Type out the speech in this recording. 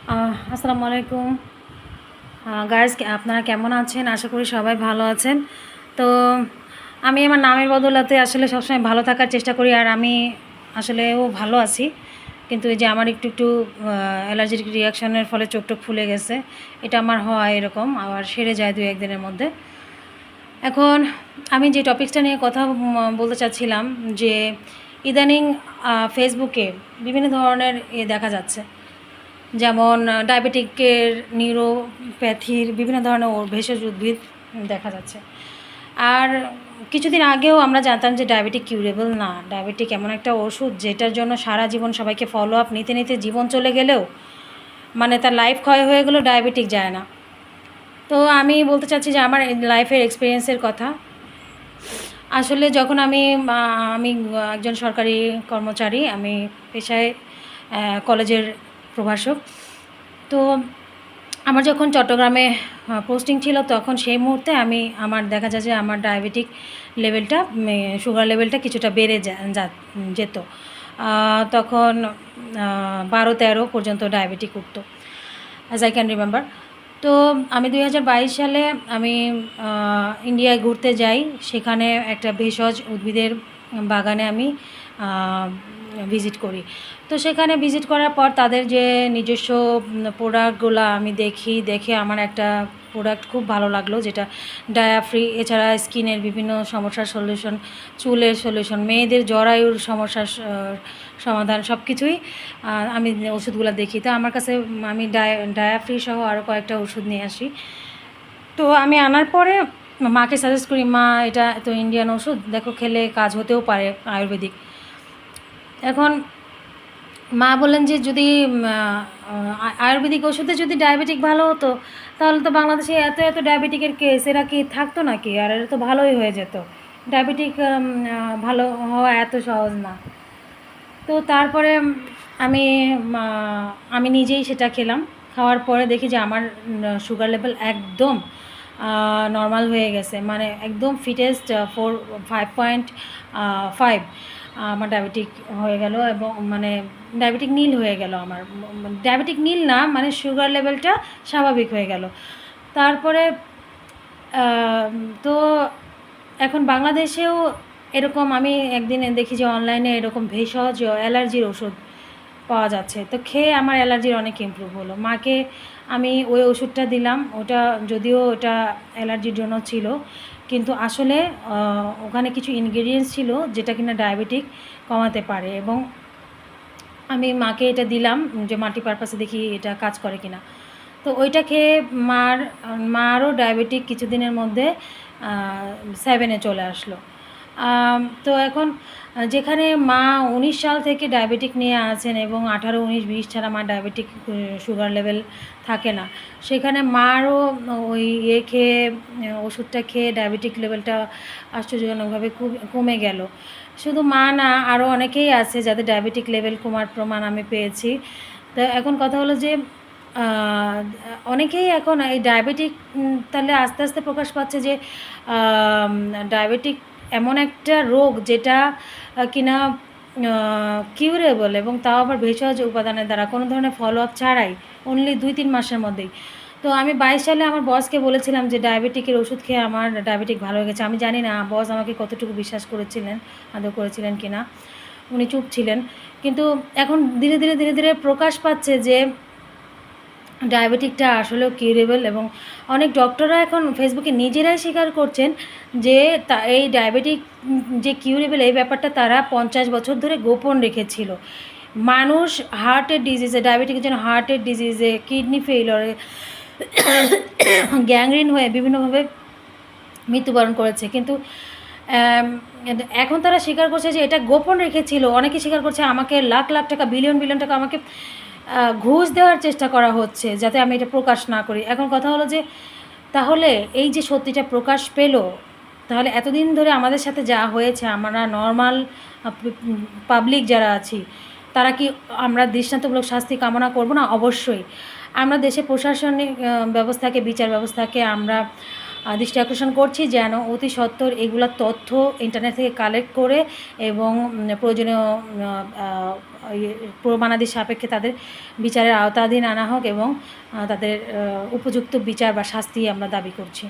আসসালামু আলাইকুম গাইস, আপনারা কেমন আছেন? আশা করি সবাই ভালো আছেন। তো আমি আমার নামের বদলাতে আসলে সবসময় ভালো থাকার চেষ্টা করি, আর আমি আসলেও ভালো আছি। কিন্তু এই যে আমার একটু একটু অ্যালার্জিক রিয়াকশনের ফলে চোখ টোক ফুলে গেছে। এটা আমার হয় এরকম, আবার সেরে যায় 2-1 দিনের মধ্যে। এখন আমি যে টপিকসটা নিয়ে কথা বলতে চাচ্ছিলাম, যে ইদানিং ফেসবুকে বিভিন্ন ধরনের দেখা যাচ্ছে, যেমন ডায়াবেটিকের, নিউরোপ্যাথির বিভিন্ন ধরনের ভেষজ উদ্ভিদ দেখা যাচ্ছে। আর কিছুদিন আগেও আমরা জানতাম যে ডায়াবেটিক কিউরেবল না। ডায়াবেটিক এমন একটা ওষুধ যেটার জন্য সারা জীবন সবাইকে ফলো আপ নিতে নিতে জীবন চলে গেলেও, মানে তার লাইফ ক্ষয় হয়ে গেলেও ডায়াবেটিক যায় না। তো আমি বলতে চাচ্ছি যে আমার লাইফের এক্সপিরিয়েন্সের কথা। আসলে যখন আমি আমি একজন সরকারি কর্মচারী, আমি পেশায় কলেজের প্রভাষক। তো আমার যখন চট্টগ্রামে পোস্টিং ছিল, তখন সেই মুহূর্তে আমার দেখা যায় যে আমার ডায়াবেটিক লেভেলটা, সুগার লেভেলটা কিছুটা বেড়ে যেত। তখন 12-13 পর্যন্ত ডায়াবেটিক উঠতো, অ্যাজ আই ক্যান রিমেম্বার। তো আমি 2022 সালে আমি ইন্ডিয়ায় ঘুরতে যাই। সেখানে একটা ভেষজ উদ্ভিদের বাগানে আমি ভিজিট করি। তো সেখানে ভিজিট করার পর তাদের যে নিজস্ব প্রোডাক্টগুলো আমি দেখে আমার একটা প্রোডাক্ট খুব ভালো লাগলো, যেটা ডায়াফ্রি। এছাড়া স্কিনের বিভিন্ন সমস্যার সলিউশন, চুলের সলিউশন, মেয়েদের জরায়ুর সমস্যার সমাধান, সব কিছুই আমি ওষুধগুলো দেখি। তো আমার কাছে আমি ডায়াফ্রি সহ আরও কয়েকটা ওষুধ নিয়ে আসি। তো আমি আনার পরে মাকে সাজেস্ট করি, মা এটা তো ইন্ডিয়ান ওষুধ, দেখো খেলে কাজ হতেও পারে আয়ুর্বেদিক। এখন মা বললেন যে যদি আয়ুর্বেদিক ওষুধে যদি ডায়াবেটিক ভালো হতো, তাহলে তো বাংলাদেশে এত এত ডায়াবেটিকের কেস, এরা কি থাকতো নাকি? আর এরা তো ভালোই হয়ে যেত। ডায়াবেটিক ভালো হওয়া এত সহজ না। তো তারপরে আমি আমি নিজেই সেটা খেলাম। খাওয়ার পরে দেখি যে আমার সুগার লেভেল একদম নর্মাল হয়ে গেছে, মানে একদম ফিটেস্ট 5.5 আমার ডায়াবেটিক হয়ে গেল, এবং মানে ডায়াবেটিক নীল হয়ে গেল। আমার ডায়াবেটিক নীল না, মানে সুগার লেভেলটা স্বাভাবিক হয়ে গেল। তারপরে তো এখন বাংলাদেশেও এরকম আমি একদিন দেখি যে অনলাইনে এরকম ভেষজ অ্যালার্জির ওষুধ পাওয়া যাচ্ছে। তো খেয়ে আমার অ্যালার্জির অনেক ইমপ্রুভ হলো। মাকে আমি ওই ওষুধটা দিলাম। ওটা যদিও ওটা অ্যালার্জির জন্য ছিল, কিন্তু আসলে ওখানে কিছু ইনগ্রেডিয়েন্টস ছিল যেটা কিনা ডায়াবেটিক কমাতে পারে, এবং আমি মাকে এটা দিলাম যে মাল্টিপারপাসে দেখি এটা কাজ করে কিনা। তো ওইটা খেয়ে মারও ডায়াবেটিক কিছুদিনের মধ্যে 7-এ চলে আসলো। তো এখন যেখানে মা 19 সাল থেকে ডায়াবেটিক নিয়ে আছেন, এবং 18, 19, 20 ছাড়া মার ডায়াবেটিক সুগার লেভেল থাকে না, সেখানে মারও ওই খেয়ে, ওষুধটা খেয়ে ডায়াবেটিক লেভেলটা আশ্চর্যজনকভাবে খুব কমে গেল। শুধু মা না, আরও অনেকেই আছে যাদের ডায়াবেটিক লেভেল কমার প্রমাণ আমি পেয়েছি। তো এখন কথা হলো যে অনেকেই এখন এই ডায়াবেটিক তাহলে আস্তে আস্তে প্রকাশ পাচ্ছে যে ডায়াবেটিক এমন একটা রোগ যেটা কিনা কিউরেবল, এবং তাও আবার ভেষজ উপাদানের দ্বারা, কোনো ধরনের ফলো আপ ছাড়াই, অনলি 2-3 মাসের মধ্যেই। তো আমি 22 সালে আমার বসকে বলেছিলাম যে ডায়াবেটিকের ওষুধ খেয়ে আমার ডায়াবেটিক ভালো হয়ে গেছে। আমি জানি না বস আমাকে কতটুকু বিশ্বাস করেছিলেন, আদৌ করেছিলেন কি না, উনি চুপ ছিলেন। কিন্তু এখন ধীরে ধীরে ধীরে ধীরে প্রকাশ পাচ্ছে যে ডায়াবেটিকটা আসলেও কিউরেবল, এবং অনেক ডক্টররা এখন ফেসবুকে নিজেরাই স্বীকার করছেন যে এই ডায়াবেটিক যে কিউরেবল, এই ব্যাপারটা তারা 50 বছর ধরে গোপন রেখেছিল। মানুষ হার্টের ডিজিজে, ডায়াবেটিকের জন্য হার্টের ডিজিজে, কিডনি ফেইলরে, গ্যাংগ্রিন হয়ে বিভিন্নভাবে মৃত্যুবরণ করেছে। কিন্তু এখন তারা স্বীকার করছে যে এটা গোপন রেখেছিল। অনেকে স্বীকার করছে আমাকে লাখ লাখ টাকা, বিলিয়ন বিলিয়ন টাকা আমাকে ঘুষ দেওয়ার চেষ্টা করা হচ্ছে যাতে আমি এটা প্রকাশ না করি। এখন কথা হলো যে তাহলে এই যে সত্যিটা প্রকাশ পেল, তাহলে এতদিন ধরে আমাদের সাথে যা হয়েছে, আমরা নর্মাল পাবলিক যারা আছি, তারা কি আমরা দৃষ্টান্তমূলক শাস্তি কামনা করব না? অবশ্যই। আমরা দেশে প্রশাসনিক ব্যবস্থাকে, বিচার ব্যবস্থাকে আমরা দৃষ্টি আকর্ষণ করছি যেন অতি সত্বর এগুলা তথ্য ইন্টারনেট থেকে কালেক্ট করে এবং প্রয়োজনীয় প্রমাণাদি সাপেক্ষে তাদের বিচারের আওতাধীন আনা হোক এবং তাদের উপযুক্ত বিচার বা শাস্তি আমরা দাবি করছি।